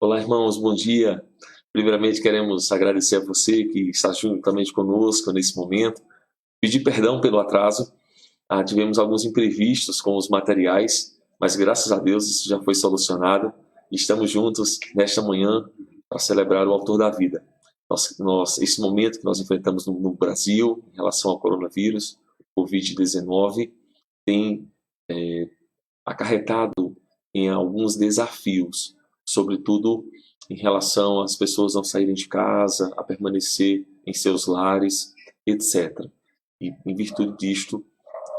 Olá, irmãos, bom dia. Primeiramente, queremos agradecer a você que está juntamente conosco nesse momento. Pedir perdão pelo atraso. Tivemos alguns imprevistos com os materiais, mas graças a Deus isso já foi solucionado. Estamos juntos nesta manhã para celebrar o Autor da vida. Esse momento que nós enfrentamos no Brasil em relação ao coronavírus, o Covid-19, tem acarretado em alguns desafios, sobretudo em relação às pessoas não saírem de casa, a permanecer em seus lares, etc. E em virtude disto,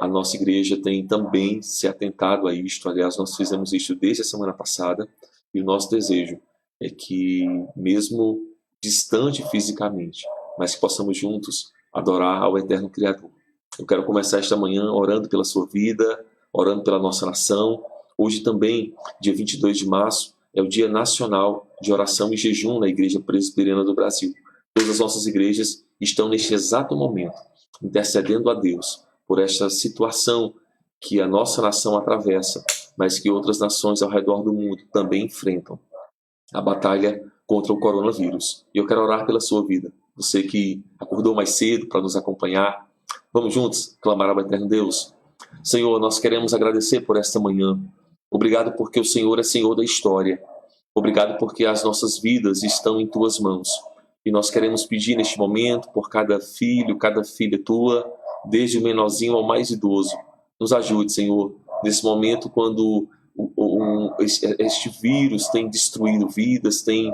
a nossa igreja tem também se atentado a isto. Aliás, nós fizemos isto desde a semana passada, e o nosso desejo é que, mesmo distante fisicamente, mas que possamos juntos adorar ao eterno Criador. Eu quero começar esta manhã orando pela sua vida, orando pela nossa nação. Hoje também, dia 22 de março, é o Dia Nacional de Oração e Jejum na Igreja Presbiteriana do Brasil. Todas as nossas igrejas estão neste exato momento intercedendo a Deus por esta situação que a nossa nação atravessa, mas que outras nações ao redor do mundo também enfrentam, a batalha contra o coronavírus. E eu quero orar pela sua vida. Você que acordou mais cedo para nos acompanhar, vamos juntos clamar ao eterno Deus. Senhor, nós queremos agradecer por esta manhã. Obrigado porque o Senhor é Senhor da história. Obrigado porque as nossas vidas estão em tuas mãos. E nós queremos pedir neste momento por cada filho, cada filha tua, desde o menorzinho ao mais idoso. Nos ajude, Senhor, nesse momento quando este vírus tem destruído vidas, tem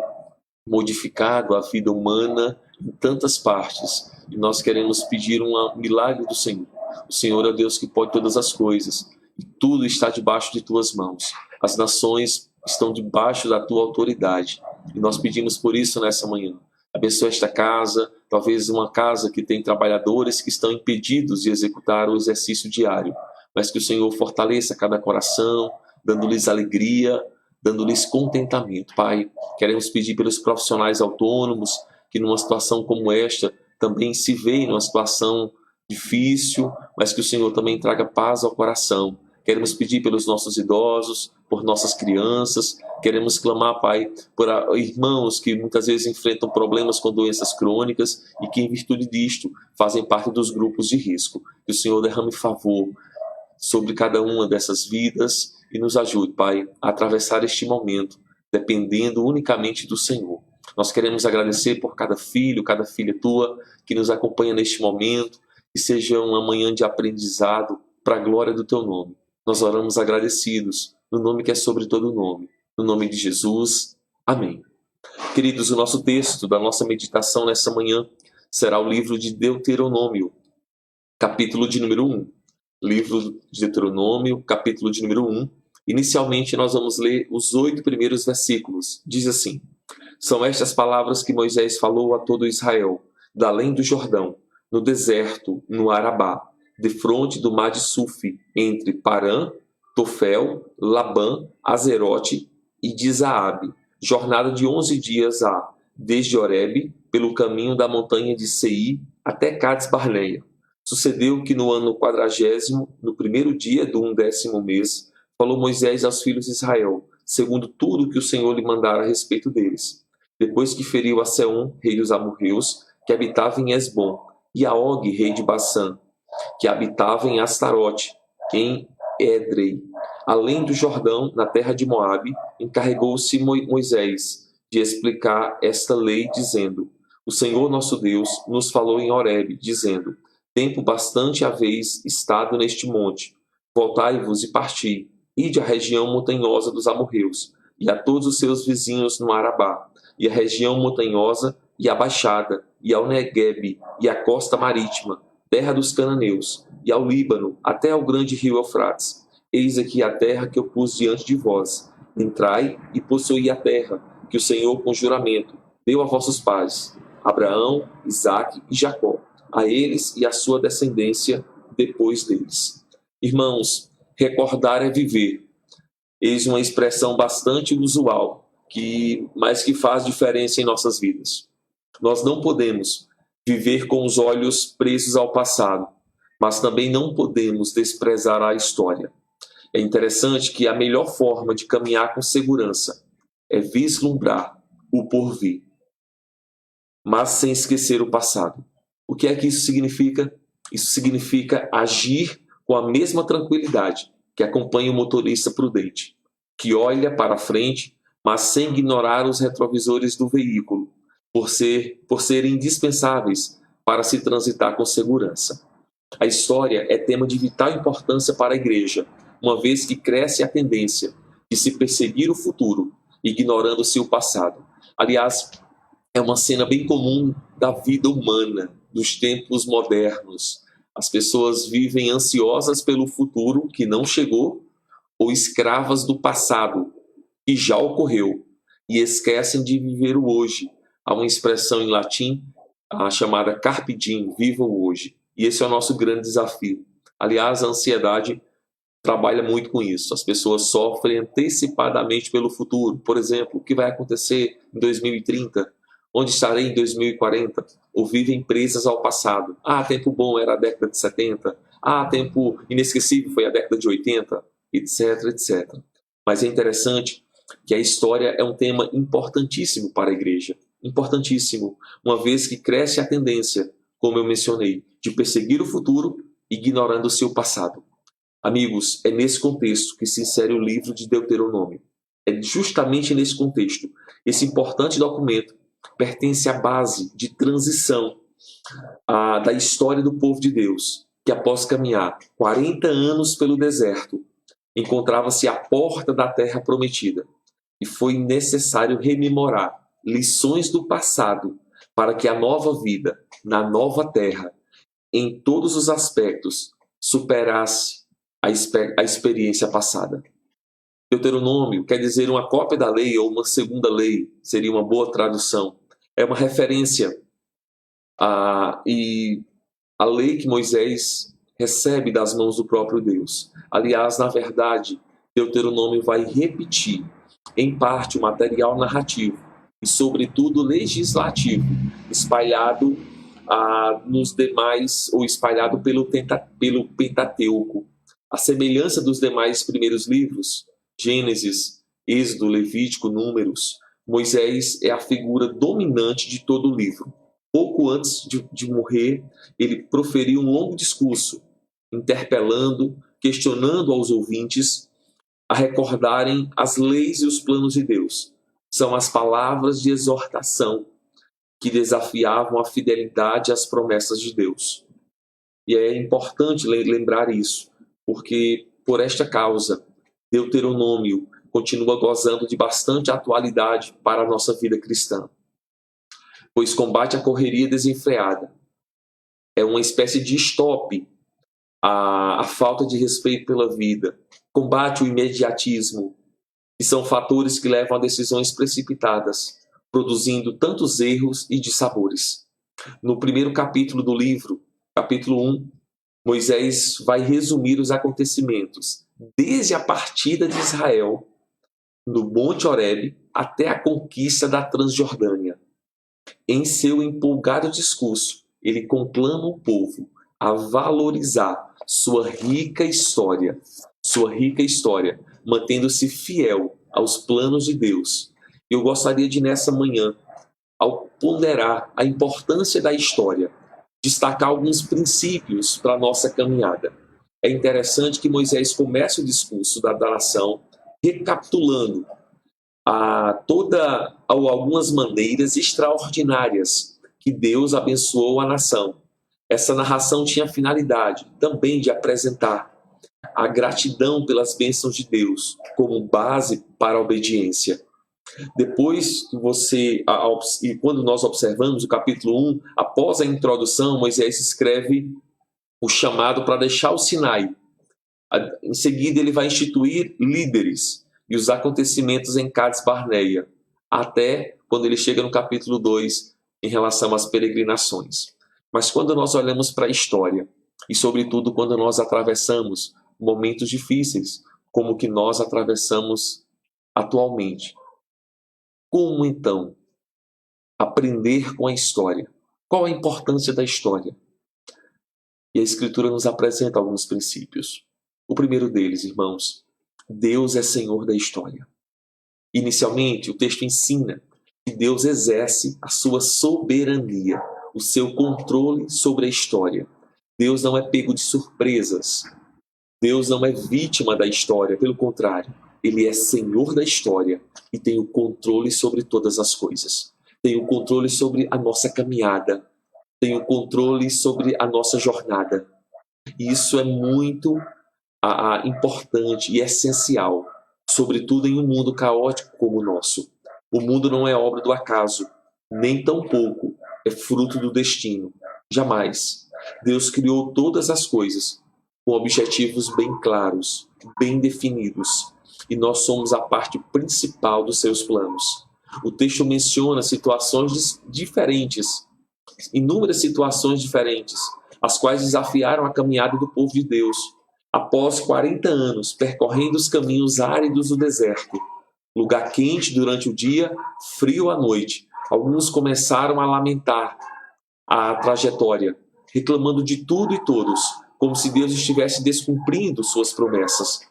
modificado a vida humana em tantas partes. E nós queremos pedir um milagre do Senhor. O Senhor é o Deus que pode todas as coisas. E tudo está debaixo de tuas mãos. As nações estão debaixo da tua autoridade. E nós pedimos por isso nessa manhã. Abençoa esta casa, talvez uma casa que tem trabalhadores que estão impedidos de executar o exercício diário. Mas que o Senhor fortaleça cada coração, dando-lhes alegria, dando-lhes contentamento. Pai, queremos pedir pelos profissionais autônomos que numa situação como esta também se veem numa situação difícil, mas que o Senhor também traga paz ao coração. Queremos pedir pelos nossos idosos, por nossas crianças. Queremos clamar, Pai, por irmãos que muitas vezes enfrentam problemas com doenças crônicas e que, em virtude disto, fazem parte dos grupos de risco. Que o Senhor derrame favor sobre cada uma dessas vidas e nos ajude, Pai, a atravessar este momento, dependendo unicamente do Senhor. Nós queremos agradecer por cada filho, cada filha tua que nos acompanha neste momento, que seja uma manhã de aprendizado para a glória do teu nome. Nós oramos agradecidos, no nome que é sobre todo nome, no nome de Jesus. Amém. Queridos, o nosso texto da nossa meditação nessa manhã será o livro de Deuteronômio, capítulo de número 1. Livro de Deuteronômio, capítulo de número 1. Inicialmente, nós vamos ler os 8 primeiros versículos. Diz assim: São estas palavras que Moisés falou a todo Israel, da além do Jordão, no deserto, no Arabá, defronte do mar de Sufi, entre Parã, Tofel, Labã, Azerote e de Zaabe, jornada de 11 dias desde Horebe, pelo caminho da montanha de Seir até Cades Barneia. Sucedeu que no ano 40º, no primeiro dia do 11º mês, falou Moisés aos filhos de Israel, segundo tudo que o Senhor lhe mandara a respeito deles. Depois que feriu a Seom, rei dos amorreus, que habitava em Esbom, e a Og, rei de Bassã, que habitava em Astarote, em Edrei, além do Jordão, na terra de Moabe, encarregou-se Moisés de explicar esta lei, dizendo: O Senhor nosso Deus nos falou em Horebe, dizendo: Tempo bastante haveis estado neste monte. Voltai-vos e parti, ide à região montanhosa dos amorreus, e a todos os seus vizinhos no Arabá, e a região montanhosa e a baixada, e ao Neguebe, e a costa marítima, terra dos cananeus, e ao Líbano, até ao grande rio Eufrates. Eis aqui a terra que eu pus diante de vós. Entrai e possuí a terra, que o Senhor, com juramento, deu a vossos pais, Abraão, Isaque e Jacó, a eles e à sua descendência depois deles. Irmãos, recordar é viver. Eis uma expressão bastante usual, mas que faz diferença em nossas vidas. Nós não podemos viver com os olhos presos ao passado, mas também não podemos desprezar a história. É interessante que a melhor forma de caminhar com segurança é vislumbrar o porvir, mas sem esquecer o passado. O que é que isso significa? Isso significa agir com a mesma tranquilidade que acompanha o motorista prudente, que olha para frente, mas sem ignorar os retrovisores do veículo, por serem indispensáveis para se transitar com segurança. A história é tema de vital importância para a igreja, uma vez que cresce a tendência de se perseguir o futuro, ignorando-se o passado. Aliás, é uma cena bem comum da vida humana, dos tempos modernos. As pessoas vivem ansiosas pelo futuro que não chegou ou escravas do passado que já ocorreu e esquecem de viver o hoje. Há uma expressão em latim chamada carpe diem, viva o hoje. E esse é o nosso grande desafio. Aliás, a ansiedade trabalha muito com isso. As pessoas sofrem antecipadamente pelo futuro. Por exemplo, o que vai acontecer em 2030? Onde estarei em 2040? Ou vivem presas ao passado. Tempo bom era a década de 70. Tempo inesquecível foi a década de 80, etc, etc. Mas é interessante que a história é um tema importantíssimo para a igreja. Importantíssimo, uma vez que cresce a tendência, como eu mencionei, de perseguir o futuro, ignorando o seu passado. Amigos, é nesse contexto que se insere o livro de Deuteronômio. É justamente nesse contexto. Esse importante documento pertence à base de transição da história do povo de Deus, que após caminhar 40 anos pelo deserto, encontrava-se à porta da terra prometida. E foi necessário rememorar lições do passado para que a nova vida, na nova terra, em todos os aspectos, superasse a experiência passada. Deuteronômio quer dizer uma cópia da lei ou uma segunda lei, seria uma boa tradução. É uma referência e a lei que Moisés recebe das mãos do próprio Deus. Aliás, na verdade, Deuteronômio vai repetir, em parte, o material narrativo e, sobretudo, legislativo, espalhado nos demais, ou espalhado pelo Pentateuco. A semelhança dos demais primeiros livros, Gênesis, Êxodo, Levítico, Números, Moisés é a figura dominante de todo o livro. Pouco antes de morrer, ele proferiu um longo discurso, interpelando, questionando aos ouvintes a recordarem as leis e os planos de Deus. São as palavras de exortação que desafiavam a fidelidade às promessas de Deus. E é importante lembrar isso, porque por esta causa, Deuteronômio continua gozando de bastante atualidade para a nossa vida cristã, pois combate a correria desenfreada. É uma espécie de stop à falta de respeito pela vida, combate o imediatismo, que são fatores que levam a decisões precipitadas, produzindo tantos erros e dissabores. No primeiro capítulo do livro, capítulo 1, Moisés vai resumir os acontecimentos desde a partida de Israel no Monte Horebe até a conquista da Transjordânia. Em seu empolgado discurso, ele conclama o povo a valorizar sua rica história, mantendo-se fiel aos planos de Deus. Eu gostaria de, nessa manhã, ao ponderar a importância da história, destacar alguns princípios para a nossa caminhada. É interessante que Moisés começa o discurso da nação recapitulando algumas maneiras extraordinárias que Deus abençoou a nação. Essa narração tinha a finalidade também de apresentar a gratidão pelas bênçãos de Deus como base para a obediência. Depois que quando nós observamos o capítulo 1, após a introdução, Moisés escreve o chamado para deixar o Sinai. Em seguida, ele vai instituir líderes e os acontecimentos em Cades Barneia, até quando ele chega no capítulo 2, em relação às peregrinações. Mas quando nós olhamos para a história, e sobretudo quando nós atravessamos momentos difíceis, como o que nós atravessamos atualmente, como então aprender com a história? Qual a importância da história? E a Escritura nos apresenta alguns princípios. O primeiro deles, irmãos, Deus é Senhor da história. Inicialmente, o texto ensina que Deus exerce a sua soberania, o seu controle sobre a história. Deus não é pego de surpresas. Deus não é vítima da história, pelo contrário, Ele é Senhor da história e tem o controle sobre todas as coisas. Tem o controle sobre a nossa caminhada, tem o controle sobre a nossa jornada. E isso é muito importante e essencial, sobretudo em um mundo caótico como o nosso. O mundo não é obra do acaso, nem tampouco é fruto do destino. Jamais. Deus criou todas as coisas com objetivos bem claros, bem definidos, e nós somos a parte principal dos seus planos. O texto menciona situações diferentes, inúmeras situações diferentes, as quais desafiaram a caminhada do povo de Deus. Após 40 anos percorrendo os caminhos áridos do deserto, lugar quente durante o dia, frio à noite, alguns começaram a lamentar a trajetória, reclamando de tudo e todos, como se Deus estivesse descumprindo suas promessas.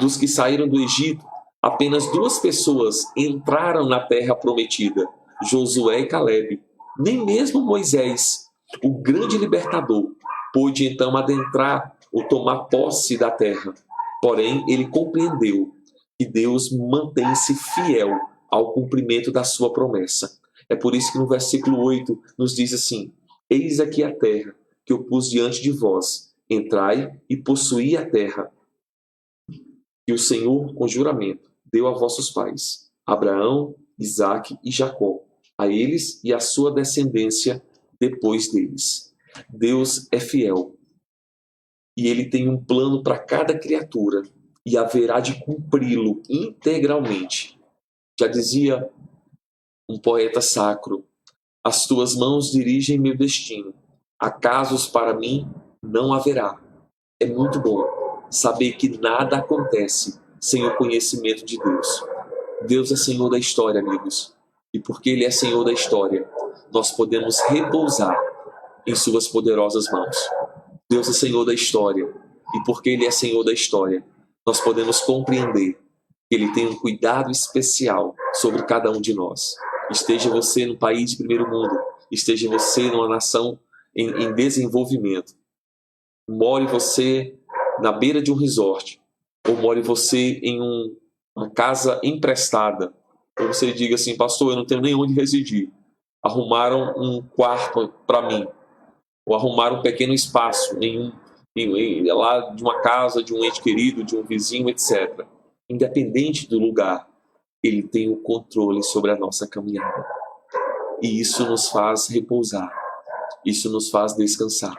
Dos que saíram do Egito, apenas 2 pessoas entraram na terra prometida, Josué e Calebe. Nem mesmo Moisés, o grande libertador, pôde então adentrar ou tomar posse da terra. Porém, ele compreendeu que Deus mantém-se fiel ao cumprimento da sua promessa. É por isso que no versículo 8 nos diz assim: eis aqui a terra que eu pus diante de vós, entrai e possuí a terra que o Senhor, com juramento, deu a vossos pais, Abraão, Isaque e Jacó, a eles e à sua descendência depois deles. Deus é fiel e Ele tem um plano para cada criatura e haverá de cumpri-lo integralmente. Já dizia um poeta sacro: as tuas mãos dirigem meu destino, acasos para mim não haverá. É muito bom saber que nada acontece sem o conhecimento de Deus. Deus é Senhor da história, amigos. E porque Ele é Senhor da história, nós podemos repousar em suas poderosas mãos. Deus é Senhor da história. E porque Ele é Senhor da história, nós podemos compreender que Ele tem um cuidado especial sobre cada um de nós. Esteja você num país de primeiro mundo, esteja você numa nação em desenvolvimento, more você na beira de um resort, ou more você em uma casa emprestada, ou você diga assim: pastor, eu não tenho nem onde residir, arrumaram um quarto para mim, ou arrumaram um pequeno espaço lá de uma casa, de um ente querido, de um vizinho, etc. Independente do lugar, Ele tem o controle sobre a nossa caminhada. E isso nos faz repousar, isso nos faz descansar.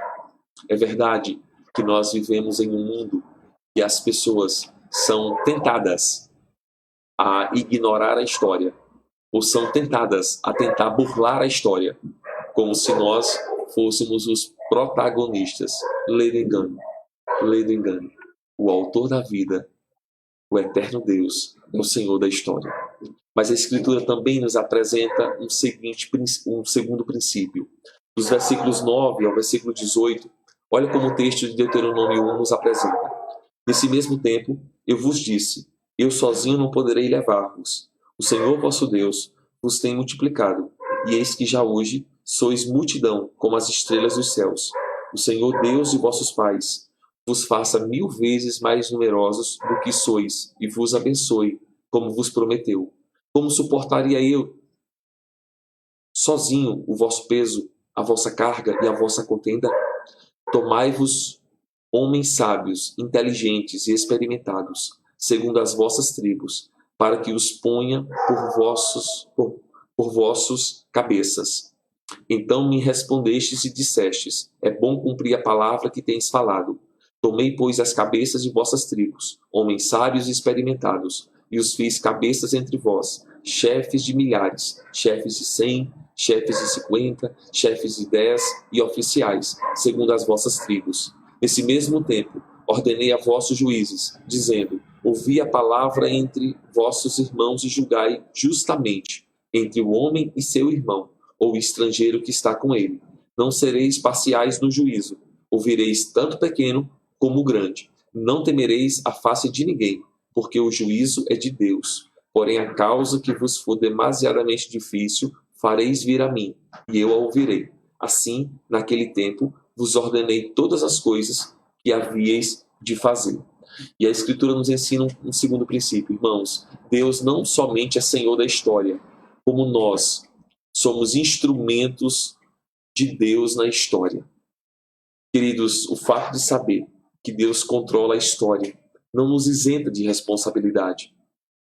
É verdade que nós vivemos em um mundo que as pessoas são tentadas a ignorar a história, ou são tentadas a tentar burlar a história, como se nós fôssemos os protagonistas. Lê do engano, lê do engano. O autor da vida, o eterno Deus, é o Senhor da história. Mas a Escritura também nos apresenta um segundo princípio. Dos versículos 9 ao versículo 18, olha como o texto de Deuteronômio 1 nos apresenta. Nesse mesmo tempo, eu vos disse: eu sozinho não poderei levar-vos. O Senhor vosso Deus vos tem multiplicado, e eis que já hoje sois multidão como as estrelas dos céus. O Senhor Deus de vossos pais vos faça 1000 vezes mais numerosos do que sois, e vos abençoe, como vos prometeu. Como suportaria eu sozinho o vosso peso, a vossa carga e a vossa contenda? Tomai-vos homens sábios, inteligentes e experimentados, segundo as vossas tribos, para que os ponha por vossos cabeças. Então me respondestes e dissestes: é bom cumprir a palavra que tens falado. Tomei, pois, as cabeças de vossas tribos, homens sábios e experimentados, e os fiz cabeças entre vós, chefes de milhares, chefes de 100, chefes de 50, chefes de 10 e oficiais, segundo as vossas tribos. Nesse mesmo tempo, ordenei a vossos juízes, dizendo: ouvi a palavra entre vossos irmãos e julgai justamente entre o homem e seu irmão, ou o estrangeiro que está com ele. Não sereis parciais no juízo, ouvireis tanto pequeno como grande. Não temereis a face de ninguém, porque o juízo é de Deus. Porém, a causa que vos for demasiadamente difícil, fareis vir a mim, e eu a ouvirei. Assim, naquele tempo, vos ordenei todas as coisas que havíeis de fazer. E a Escritura nos ensina um segundo princípio, irmãos. Deus não somente é Senhor da história, como nós somos instrumentos de Deus na história. Queridos, o fato de saber que Deus controla a história não nos isenta de responsabilidade.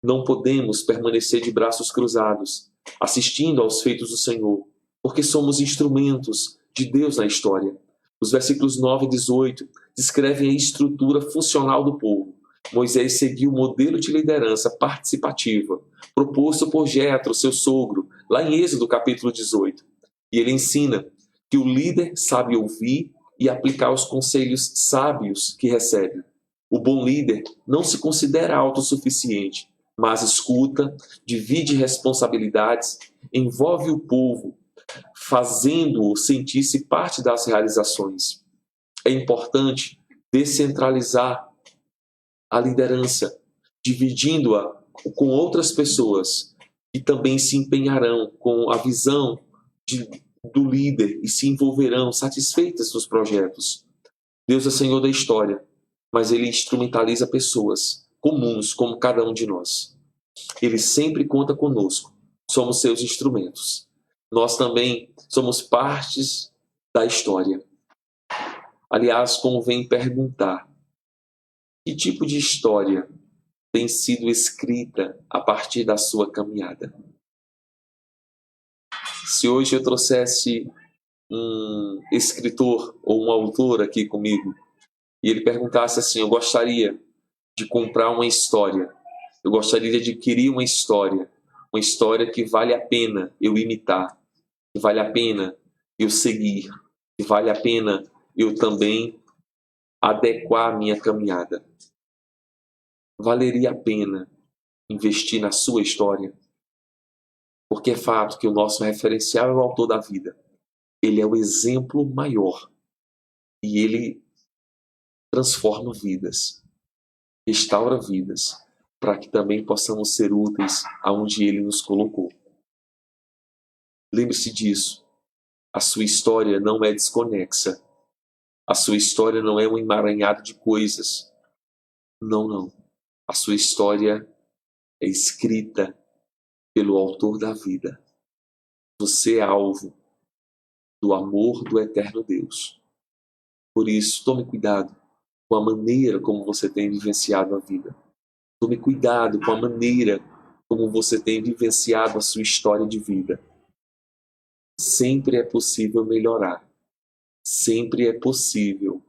Não podemos permanecer de braços cruzados, assistindo aos feitos do Senhor, porque somos instrumentos de Deus na história. Os versículos 9 e 18 descrevem a estrutura funcional do povo. Moisés seguiu o modelo de liderança participativa proposto por Jetro, seu sogro, lá em Êxodo capítulo 18. E ele ensina que o líder sabe ouvir e aplicar os conselhos sábios que recebe. O bom líder não se considera autossuficiente, mas escuta, divide responsabilidades, envolve o povo, fazendo-o sentir-se parte das realizações. É importante descentralizar a liderança, dividindo-a com outras pessoas que também se empenharão com a visão do líder e se envolverão satisfeitas nos projetos. Deus é Senhor da história, mas Ele instrumentaliza pessoas comuns como cada um de nós. Ele sempre conta conosco. Somos seus instrumentos. Nós também somos partes da história. Aliás, convém perguntar: que tipo de história tem sido escrita a partir da sua caminhada? Se hoje eu trouxesse um escritor ou um autor aqui comigo e ele perguntasse assim: eu gostaria de comprar uma história, eu gostaria de adquirir uma história que vale a pena eu imitar, que vale a pena eu seguir, que vale a pena eu também adequar a minha caminhada. Valeria a pena investir na sua história? Porque é fato que o nosso referencial é o autor da vida. Ele é o exemplo maior e ele transforma vidas, restaura vidas, para que também possamos ser úteis aonde ele nos colocou. Lembre-se disso. A sua história não é desconexa. A sua história não é um emaranhado de coisas. Não, não. A sua história é escrita pelo autor da vida. Você é alvo do amor do eterno Deus. Por isso, tome cuidado com a maneira como você tem vivenciado a vida. Tome cuidado com a maneira como você tem vivenciado a sua história de vida. Sempre é possível melhorar. Sempre é possível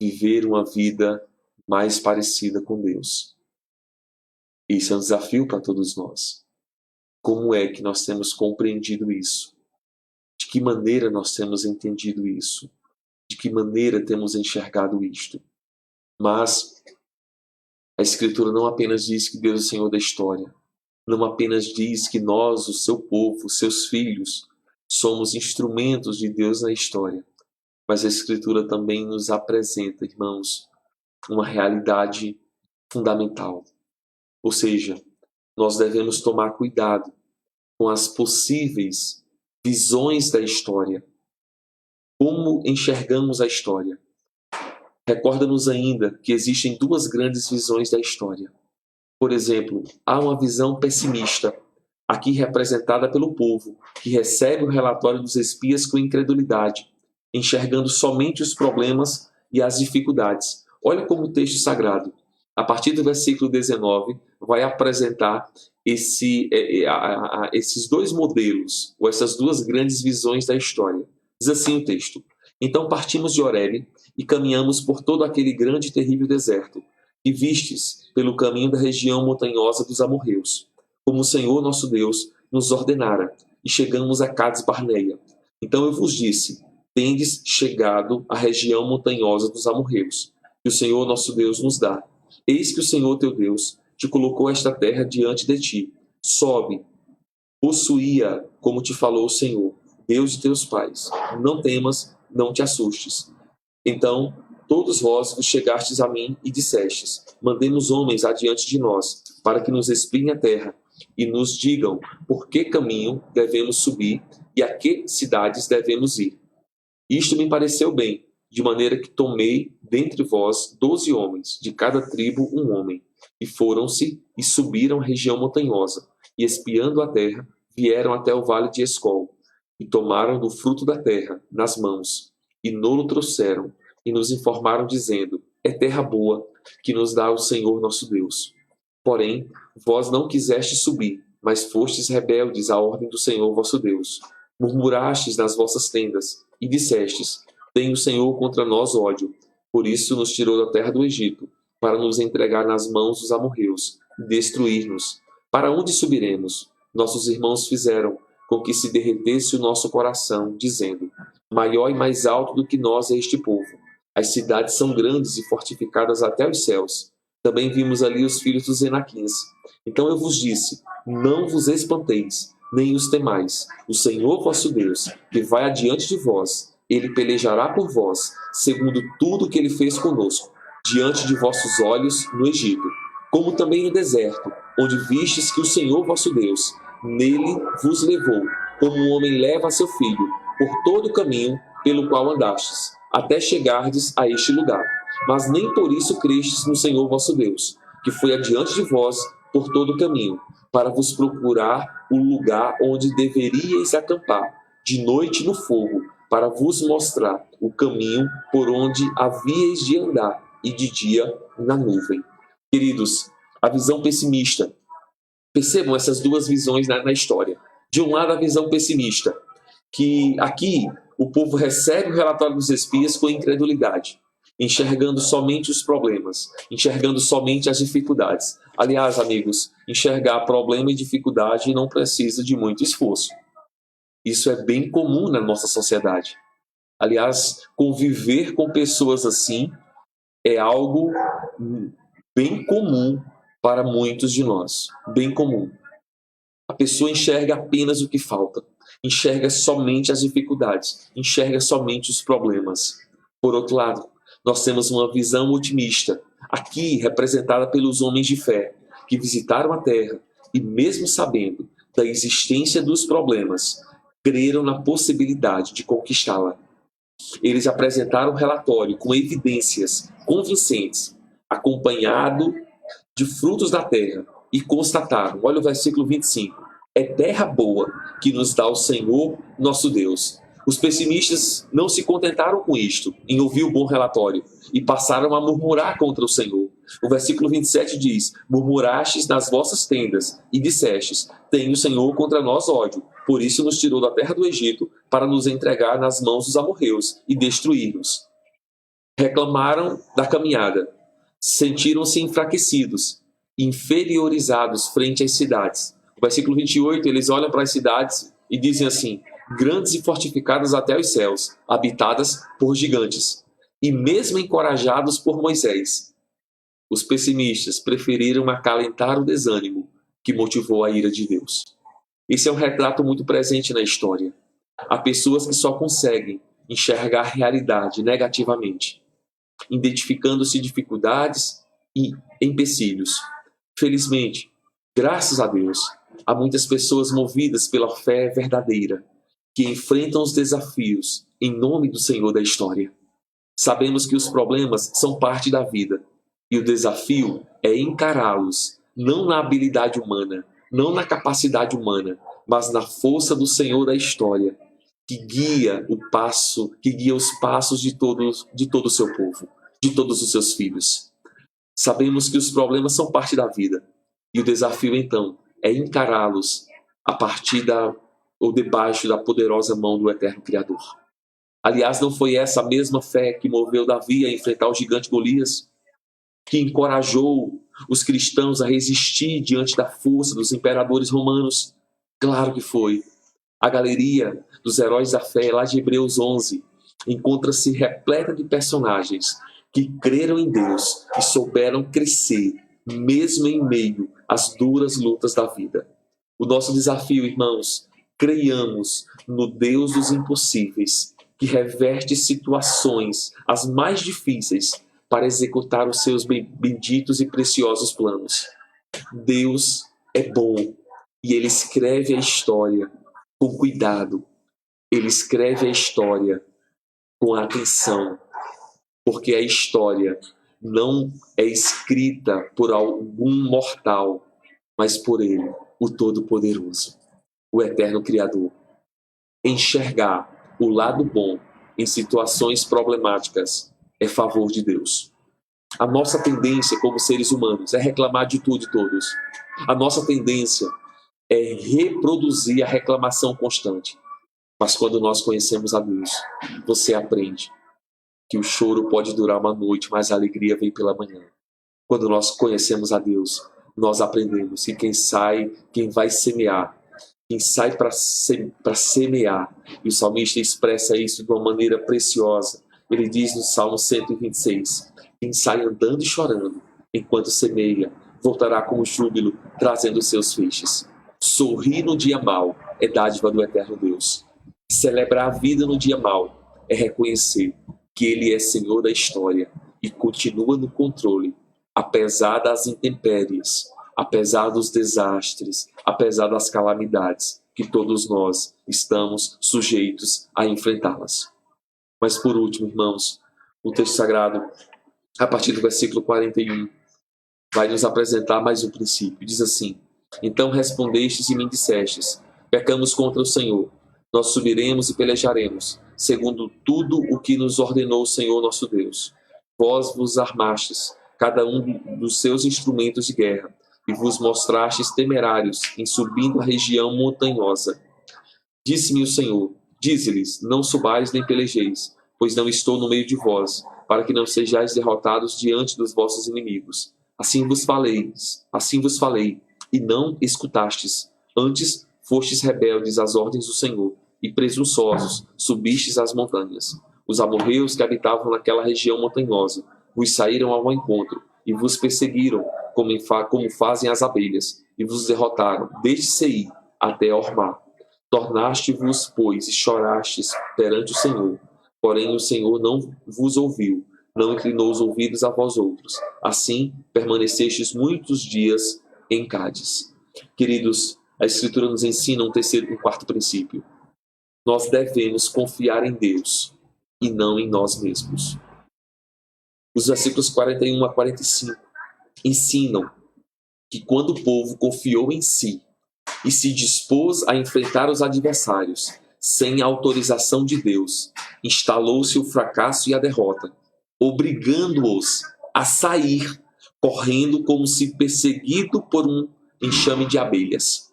viver uma vida mais parecida com Deus. Isso é um desafio para todos nós. Como é que nós temos compreendido isso? De que maneira nós temos entendido isso? De que maneira temos enxergado isto? Mas a Escritura não apenas diz que Deus é o Senhor da história, não apenas diz que nós, o seu povo, os seus filhos, somos instrumentos de Deus na história, mas a Escritura também nos apresenta, irmãos, uma realidade fundamental. Ou seja, nós devemos tomar cuidado com as possíveis visões da história. Como enxergamos a história? Recorda-nos ainda que existem duas grandes visões da história. Por exemplo, há uma visão pessimista, aqui representada pelo povo, que recebe o relatório dos espias com incredulidade, enxergando somente os problemas e as dificuldades. Olha como o texto sagrado, a partir do versículo 19, vai apresentar esses dois modelos, ou essas duas grandes visões da história. Diz assim o texto: então partimos de Horebe e caminhamos por todo aquele grande e terrível deserto, que vistes pelo caminho da região montanhosa dos amorreus, como o Senhor nosso Deus nos ordenara, e chegamos a Cades Barneia. Então eu vos disse: tendes chegado à região montanhosa dos amorreus, que o Senhor nosso Deus nos dá. Eis que o Senhor teu Deus te colocou esta terra diante de ti. Sobe, possuía, como te falou o Senhor, Deus de teus pais. Não temas, não te assustes. Então todos vós vos chegastes a mim e dissestes: mandemos homens adiante de nós, para que nos espiem a terra e nos digam por que caminho devemos subir e a que cidades devemos ir. Isto me pareceu bem, de maneira que tomei dentre vós 12 homens, de cada tribo um homem, e foram-se e subiram a região montanhosa, e espiando a terra, vieram até o vale de Escol, e tomaram do fruto da terra nas mãos, e nolo trouxeram, e nos informaram dizendo, é terra boa, que nos dá o Senhor nosso Deus. Porém, vós não quisestes subir, mas fostes rebeldes à ordem do Senhor vosso Deus. Murmurastes nas vossas tendas, e dissestes, tem o Senhor contra nós ódio. Por isso nos tirou da terra do Egito, para nos entregar nas mãos dos amorreus, e destruir-nos. Para onde subiremos? Nossos irmãos fizeram com que se derretesse o nosso coração, dizendo, maior e mais alto do que nós é este povo. As cidades são grandes e fortificadas até os céus. Também vimos ali os filhos dos Enaquins. Então eu vos disse, não vos espanteis, nem os temais. O Senhor vosso Deus, que vai adiante de vós, ele pelejará por vós, segundo tudo que ele fez conosco, diante de vossos olhos no Egito, como também no deserto, onde vistes que o Senhor vosso Deus, nele vos levou, como um homem leva seu filho, por todo o caminho pelo qual andastes, até chegardes a este lugar. Mas nem por isso crestes no Senhor vosso Deus, que foi adiante de vós por todo o caminho, para vos procurar o lugar onde deveríeis acampar, de noite no fogo, para vos mostrar o caminho por onde havíeis de andar, e de dia na nuvem. Queridos, a visão pessimista. Percebam essas duas visões na história. De um lado, a visão pessimista, que aqui o povo recebe o relatório dos espias com incredulidade, enxergando somente os problemas, enxergando somente as dificuldades. Aliás, amigos, enxergar problema e dificuldade não precisa de muito esforço. Isso é bem comum na nossa sociedade. Aliás, conviver com pessoas assim é algo bem comum para muitos de nós. Bem comum. A pessoa enxerga apenas o que falta. Enxerga somente as dificuldades. Enxerga somente os problemas. Por outro lado, nós temos uma visão otimista, aqui representada pelos homens de fé, que visitaram a terra e, mesmo sabendo da existência dos problemas, creram na possibilidade de conquistá-la. Eles apresentaram um relatório com evidências convincentes, acompanhado de frutos da terra, e constataram, olha o versículo 25, é terra boa que nos dá o Senhor nosso Deus. Os pessimistas não se contentaram com isto, em ouvir o bom relatório, e passaram a murmurar contra o Senhor. O versículo 27 diz, murmurastes nas vossas tendas, e dissestes, tem o Senhor contra nós ódio, por isso nos tirou da terra do Egito, para nos entregar nas mãos dos amorreus, e destruir-nos. Reclamaram da caminhada, sentiram-se enfraquecidos, inferiorizados frente às cidades. O versículo 28, eles olham para as cidades e dizem assim, grandes e fortificadas até os céus, habitadas por gigantes, e mesmo encorajados por Moisés. Os pessimistas preferiram acalentar o desânimo que motivou a ira de Deus. Esse é um retrato muito presente na história. Há pessoas que só conseguem enxergar a realidade negativamente, identificando-se dificuldades e empecilhos. Felizmente, graças a Deus, há muitas pessoas movidas pela fé verdadeira, que enfrentam os desafios em nome do Senhor da história. Sabemos que os problemas são parte da vida, e o desafio é encará-los, não na habilidade humana, não na capacidade humana, mas na força do Senhor da história, que guia os passos de todo o seu povo, de todos os seus filhos. Sabemos que os problemas são parte da vida, e o desafio então é encará-los a partir ou debaixo da poderosa mão do eterno Criador. Aliás, não foi essa a mesma fé que moveu Davi a enfrentar o gigante Golias, que encorajou os cristãos a resistir diante da força dos imperadores romanos? Claro que foi. A galeria dos heróis da fé, lá de Hebreus 11, encontra-se repleta de personagens que creram em Deus e souberam crescer, mesmo em meio às duras lutas da vida. O nosso desafio, irmãos, creiamos no Deus dos impossíveis, que reverte situações, as mais difíceis, para executar os seus benditos e preciosos planos. Deus é bom e Ele escreve a história com cuidado. Ele escreve a história com atenção, porque a história não é escrita por algum mortal, mas por Ele, o Todo-Poderoso, o Eterno Criador. Enxergar o lado bom em situações problemáticas é favor de Deus. A nossa tendência como seres humanos é reclamar de tudo e todos. A nossa tendência é reproduzir a reclamação constante. Mas quando nós conhecemos a Deus, você aprende que o choro pode durar uma noite, mas a alegria vem pela manhã. Quando nós conhecemos a Deus, nós aprendemos que quem vai semear, quem sai para semear, e o salmista expressa isso de uma maneira preciosa. Ele diz no Salmo 126, quem sai andando e chorando, enquanto semeia, voltará com júbilo, trazendo seus feixes. Sorrir no dia mau é dádiva do eterno Deus. Celebrar a vida no dia mau é reconhecer que Ele é Senhor da história e continua no controle, apesar das intempéries, apesar dos desastres, apesar das calamidades que todos nós estamos sujeitos a enfrentá-las. Mas por último, irmãos, o texto sagrado, a partir do versículo 41, vai nos apresentar mais um princípio. Diz assim: então respondestes e me dissestes, pecamos contra o Senhor, nós subiremos e pelejaremos, segundo tudo o que nos ordenou o Senhor nosso Deus. Vós vos armastes, cada um dos seus instrumentos de guerra, e vos mostrastes temerários em subindo a região montanhosa. Disse-me o Senhor, dize-lhes, não subais nem pelejeis, pois não estou no meio de vós, para que não sejais derrotados diante dos vossos inimigos. Assim vos falei, e não escutastes. Antes fostes rebeldes às ordens do Senhor, e presunçosos subistes as montanhas. Os amorreus que habitavam naquela região montanhosa vos saíram ao encontro, e vos perseguiram, como fazem as abelhas, e vos derrotaram, desde Seir até Hormá. Tornaste-vos, pois, e chorastes perante o Senhor. Porém o Senhor não vos ouviu, não inclinou os ouvidos a vós outros. Assim permanecestes muitos dias em Cádiz. Queridos, a Escritura nos ensina um quarto princípio. Nós devemos confiar em Deus e não em nós mesmos. Os versículos 41 a 45 ensinam que quando o povo confiou em si e se dispôs a enfrentar os adversários sem a autorização de Deus, instalou-se o fracasso e a derrota, obrigando-os a sair correndo como se perseguido por um enxame de abelhas.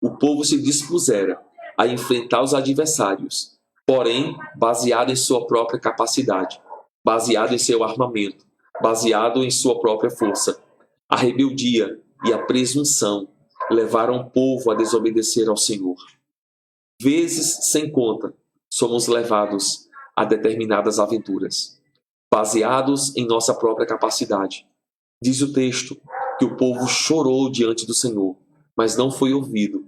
O povo se dispusera a enfrentar os adversários, porém baseado em sua própria capacidade, baseado em seu armamento, baseado em sua própria força. A rebeldia e a presunção levaram o povo a desobedecer ao Senhor. Vezes sem conta, somos levados a determinadas aventuras, baseados em nossa própria capacidade. Diz o texto que o povo chorou diante do Senhor, mas não foi ouvido.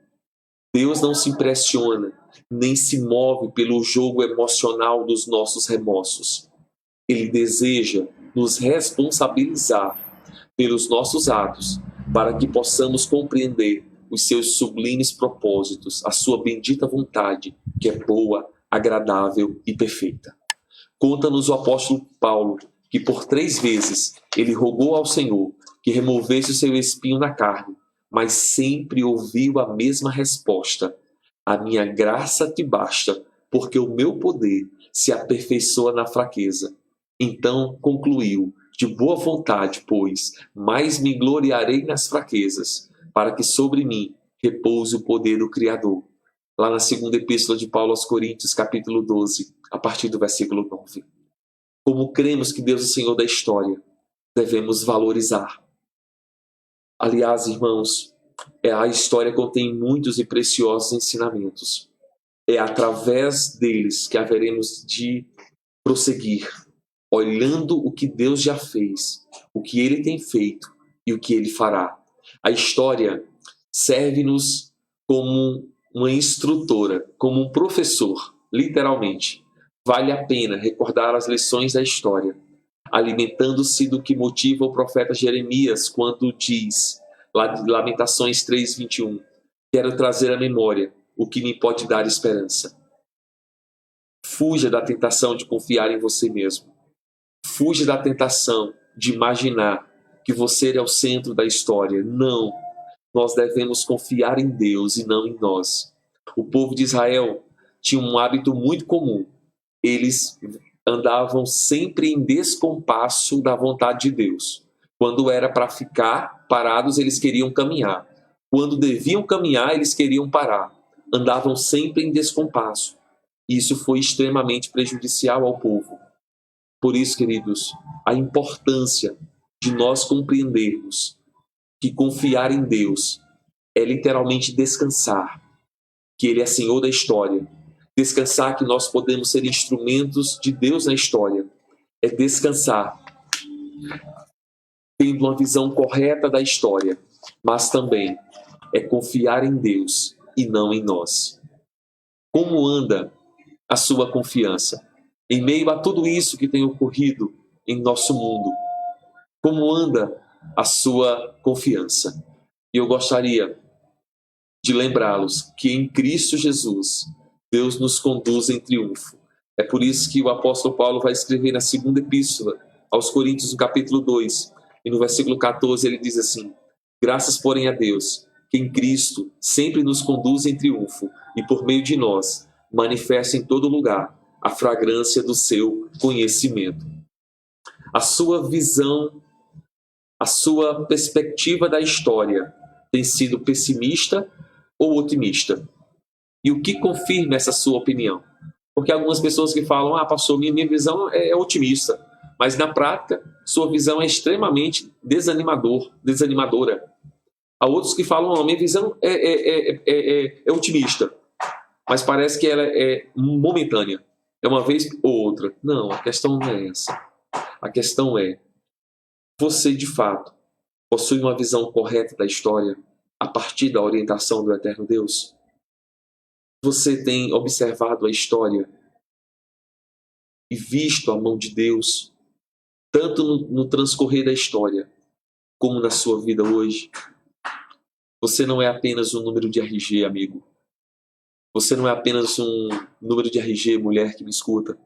Deus não se impressiona, nem se move pelo jogo emocional dos nossos remorsos. Ele deseja nos responsabilizar pelos nossos atos, para que possamos compreender os seus sublimes propósitos, a sua bendita vontade, que é boa, agradável e perfeita. Conta-nos o apóstolo Paulo que por 3 vezes ele rogou ao Senhor que removesse o seu espinho na carne, mas sempre ouviu a mesma resposta: a minha graça te basta, porque o meu poder se aperfeiçoa na fraqueza. Então concluiu: de boa vontade, pois, mais me gloriarei nas fraquezas, para que sobre mim repouse o poder do Criador. Lá na segunda epístola de Paulo aos Coríntios, capítulo 12, a partir do versículo 9. Como cremos que Deus é o Senhor da história, devemos valorizar. Aliás, irmãos, a história contém muitos e preciosos ensinamentos. É através deles que haveremos de prosseguir, olhando o que Deus já fez, o que Ele tem feito e o que Ele fará. A história serve-nos como uma instrutora, como um professor, literalmente. Vale a pena recordar as lições da história, alimentando-se do que motiva o profeta Jeremias quando diz: Lamentações 3:21. Quero trazer à memória o que me pode dar esperança. Fuja da tentação de confiar em você mesmo. Fuja da tentação de imaginar que você é o centro da história. Não. Nós devemos confiar em Deus e não em nós. O povo de Israel tinha um hábito muito comum. Eles andavam sempre em descompasso da vontade de Deus. Quando era para ficar parados, eles queriam caminhar. Quando deviam caminhar, eles queriam parar. Andavam sempre em descompasso. Isso foi extremamente prejudicial ao povo. Por isso, queridos, a importância de nós compreendermos que confiar em Deus é literalmente descansar, que Ele é Senhor da história. Descansar que nós podemos ser instrumentos de Deus na história. É descansar, tendo uma visão correta da história, mas também é confiar em Deus e não em nós. Como anda a sua confiança em meio a tudo isso que tem ocorrido em nosso mundo? Como anda a sua confiança? E eu gostaria de lembrá-los que em Cristo Jesus, Deus nos conduz em triunfo. É por isso que o apóstolo Paulo vai escrever na segunda epístola aos Coríntios, no capítulo 2, e no versículo 14 ele diz assim: graças, porém, a Deus, que em Cristo sempre nos conduz em triunfo e por meio de nós manifesta em todo lugar a fragrância do seu conhecimento. A sua visão, a sua perspectiva da história tem sido pessimista ou otimista? E o que confirma essa sua opinião? Porque algumas pessoas que falam, pastor, minha visão é otimista, mas na prática, sua visão é extremamente desanimadora. Há outros que falam, minha visão é otimista, mas parece que ela é momentânea, é uma vez ou outra. Não, a questão não é essa. A questão é, você de fato possui uma visão correta da história a partir da orientação do eterno Deus? Você tem observado a história e visto a mão de Deus, tanto no transcorrer da história, como na sua vida hoje? Você não é apenas um número de RG, amigo. Você não é apenas um número de RG, mulher que me escuta.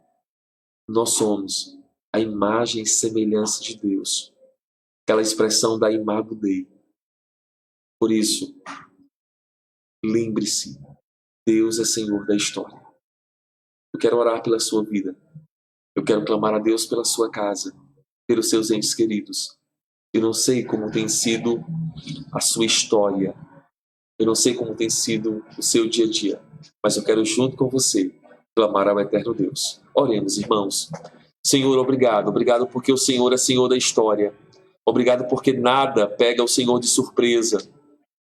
Nós somos a imagem e semelhança de Deus. Aquela expressão da Imago Dei. Por isso, lembre-se, Deus é Senhor da história. Eu quero orar pela sua vida. Eu quero clamar a Deus pela sua casa, pelos seus entes queridos. Eu não sei como tem sido a sua história. Eu não sei como tem sido o seu dia a dia. Mas eu quero, junto com você, clamar ao eterno Deus. Oremos, irmãos. Senhor, obrigado. Obrigado porque o Senhor é Senhor da história. Obrigado porque nada pega o Senhor de surpresa.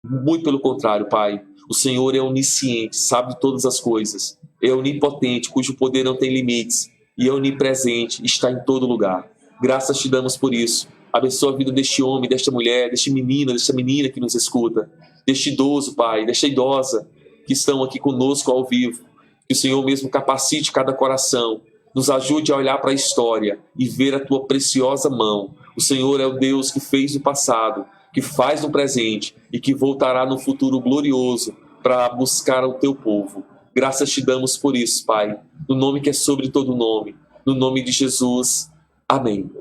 Muito pelo contrário, Pai. O Senhor é onisciente, sabe de todas as coisas. É onipotente, cujo poder não tem limites. E é onipresente, está em todo lugar. Graças te damos por isso. Abençoa a vida deste homem, desta mulher, desta menina que nos escuta. Deste idoso, Pai, desta idosa que estão aqui conosco ao vivo. Que o Senhor mesmo capacite cada coração. Nos ajude a olhar para a história e ver a tua preciosa mão. O Senhor é o Deus que fez no passado, que faz no presente e que voltará no futuro glorioso para buscar o teu povo. Graças te damos por isso, Pai, no nome que é sobre todo nome, no nome de Jesus. Amém.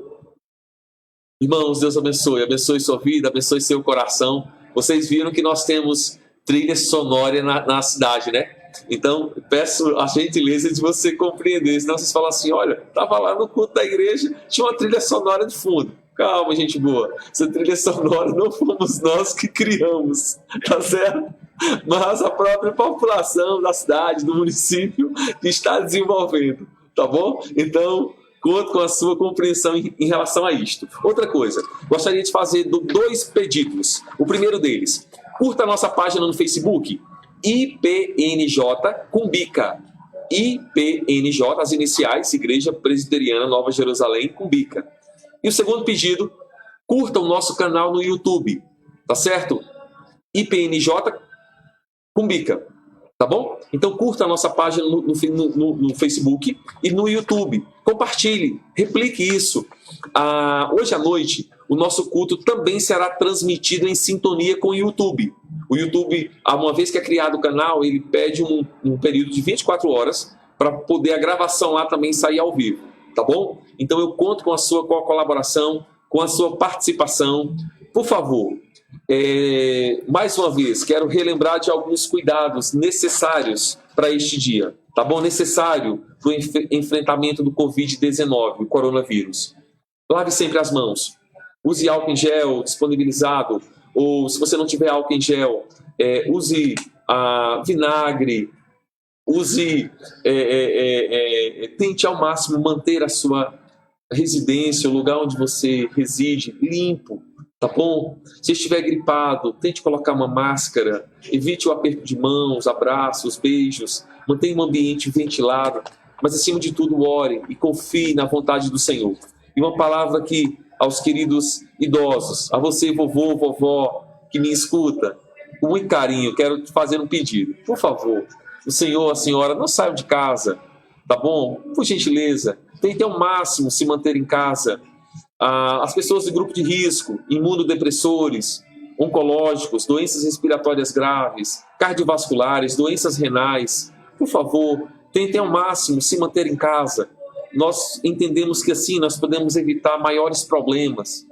Irmãos, Deus abençoe sua vida, abençoe seu coração. Vocês viram que nós temos trilha sonora na cidade, né? Então, peço a gentileza de você compreender, senão vocês falam assim, olha, estava lá no culto da igreja, tinha uma trilha sonora de fundo. Calma, gente boa, essa trilha sonora não fomos nós que criamos, tá certo? Mas a própria população da cidade, do município, que está desenvolvendo, tá bom? Então, conto com a sua compreensão em relação a isto. Outra coisa, gostaria de fazer 2 pedidos. O primeiro deles, curta a nossa página no Facebook, IPNJ Cumbica. IPNJ, as iniciais, Igreja Presbiteriana Nova Jerusalém Cumbica. E o segundo pedido, curta o nosso canal no YouTube, tá certo? IPNJ Cumbica, tá bom? Então curta a nossa página no Facebook e no YouTube. Compartilhe, replique isso. Hoje à noite, o nosso culto também será transmitido em sintonia com o YouTube. O YouTube, uma vez que é criado o canal, ele pede um período de 24 horas para poder a gravação lá também sair ao vivo, tá bom? Então eu conto com a sua colaboração, com a sua participação. Por favor, mais uma vez, quero relembrar de alguns cuidados necessários para este dia, tá bom? Necessário para o enfrentamento do Covid-19, o coronavírus. Lave sempre as mãos. Use álcool em gel disponibilizado, ou se você não tiver álcool em gel, use vinagre, tente ao máximo manter a sua residência, o lugar onde você reside, limpo, tá bom? Se estiver gripado, tente colocar uma máscara, evite o aperto de mãos, abraços, beijos, mantenha um ambiente ventilado, mas acima de tudo ore e confie na vontade do Senhor. E uma palavra aqui aos queridos idosos, a você, vovô, vovó, que me escuta, com muito carinho, quero te fazer um pedido. Por favor, o senhor, a senhora, não saiam de casa, tá bom? Por gentileza, tentem ao máximo se manter em casa. As pessoas de grupo de risco, imunodepressores, oncológicos, doenças respiratórias graves, cardiovasculares, doenças renais, por favor, tentem ao máximo se manter em casa. Nós entendemos que assim nós podemos evitar maiores problemas,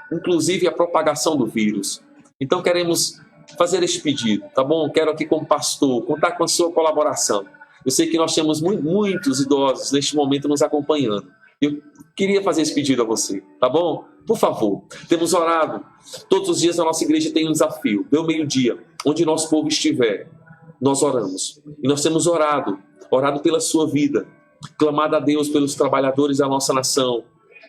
inclusive a propagação do vírus. Então queremos fazer este pedido, tá bom? Quero aqui como pastor contar com a sua colaboração. Eu sei que nós temos muitos idosos neste momento nos acompanhando. Eu queria fazer esse pedido a você, tá bom? Por favor, temos orado. Todos os dias a nossa igreja tem um desafio. Deu meio-dia, onde nosso povo estiver, nós oramos. E nós temos orado pela sua vida, clamado a Deus pelos trabalhadores da nossa nação,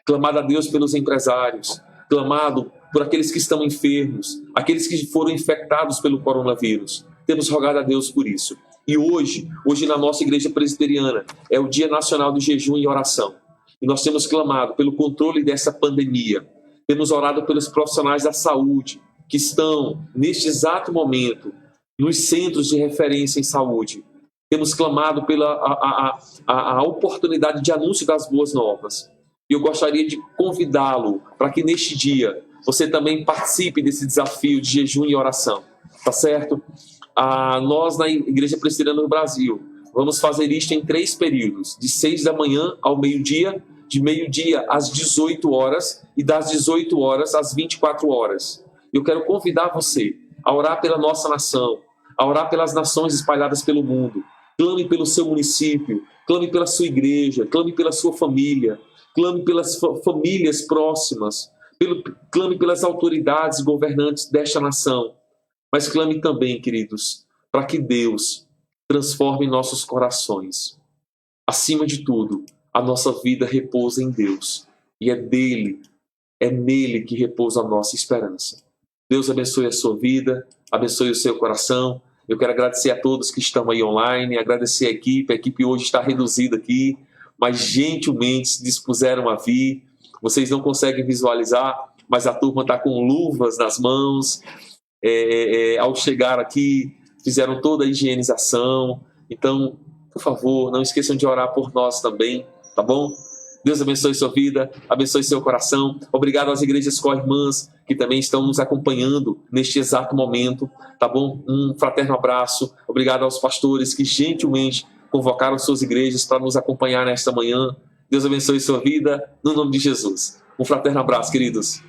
clamado a Deus pelos empresários, clamado por aqueles que estão enfermos, aqueles que foram infectados pelo coronavírus. Temos rogado a Deus por isso. E hoje na nossa igreja presbiteriana, é o Dia Nacional de Jejum e Oração. E nós temos clamado pelo controle dessa pandemia. Temos orado pelos profissionais da saúde que estão, neste exato momento, nos centros de referência em saúde. Temos clamado pela a oportunidade de anúncio das boas novas. E eu gostaria de convidá-lo para que neste dia você também participe desse desafio de jejum e oração. Tá certo? Nós na Igreja Presbiteriana do Brasil vamos fazer isto em 3 períodos, de 6 da manhã ao meio-dia, de meio-dia às 18 horas e das 18 horas às 24 horas. Eu quero convidar você a orar pela nossa nação, a orar pelas nações espalhadas pelo mundo. Clame pelo seu município, clame pela sua igreja, clame pela sua família, clame pelas famílias próximas, clame pelas autoridades governantes desta nação. Mas clame também, queridos, para que Deus transforme nossos corações. Acima de tudo, a nossa vida repousa em Deus. E é nele que repousa a nossa esperança. Deus abençoe a sua vida, abençoe o seu coração. Eu quero agradecer a todos que estão aí online, agradecer a equipe hoje está reduzida aqui, mas gentilmente se dispuseram a vir. Vocês não conseguem visualizar, mas a turma está com luvas nas mãos. Ao chegar aqui, fizeram toda a higienização. Então, por favor, não esqueçam de orar por nós também, tá bom? Deus abençoe sua vida, abençoe seu coração. Obrigado às igrejas co-irmãs que também estão nos acompanhando neste exato momento, tá bom? Um fraterno abraço. Obrigado aos pastores que gentilmente convocaram suas igrejas para nos acompanhar nesta manhã. Deus abençoe sua vida, no nome de Jesus. Um fraterno abraço, queridos.